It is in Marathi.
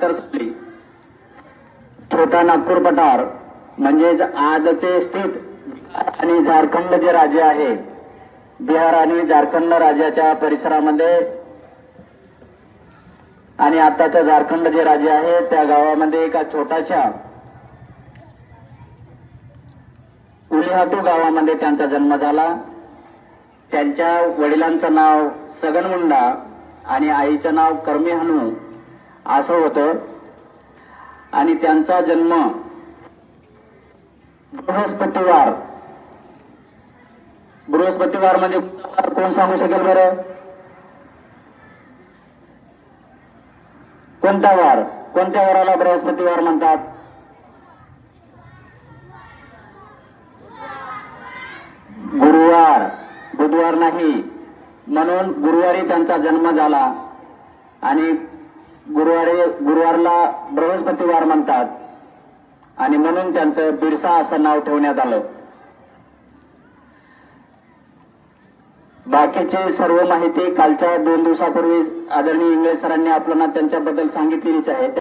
1972 साली छोटा नागपूर पठार म्हणजेच आजचे स्थित बिहार आणि झारखंड जे राज्य आहे, बिहार आणि झारखंड राज्याच्या परिसरामध्ये आणि आताचं झारखंड जे राज्य आहे त्या गावामध्ये एका छोट्याशा उलिहातू गावामध्ये त्यांचा जन्म झाला। त्यांच्या वडिलांचं नाव सगन मुंडा आणि आईचं नाव कर्मी हनू असं होतं आणि त्यांचा जन्म बृहस्पतिवार म्हणजे कोण सांगू शकेल बरं? कोणता वार? कोणत्या वाराला बृहस्पतिवार म्हणतात? गुरुवार, बुधवार नाही। म्हणून गुरुवारी त्यांचा जन्म झाला आणि गुरुवारला बृहस्पतिवार म्हणतात आणि म्हणून त्यांचं बिरसा असं नाव ठेवण्यात आलं। बाकीची सर्व माहिती कालच्या 2 दिवसापूर्वी आदरणीय इंगळे सरांनी आपल्याला त्यांच्याबद्दल सांगितलेलीच आहे।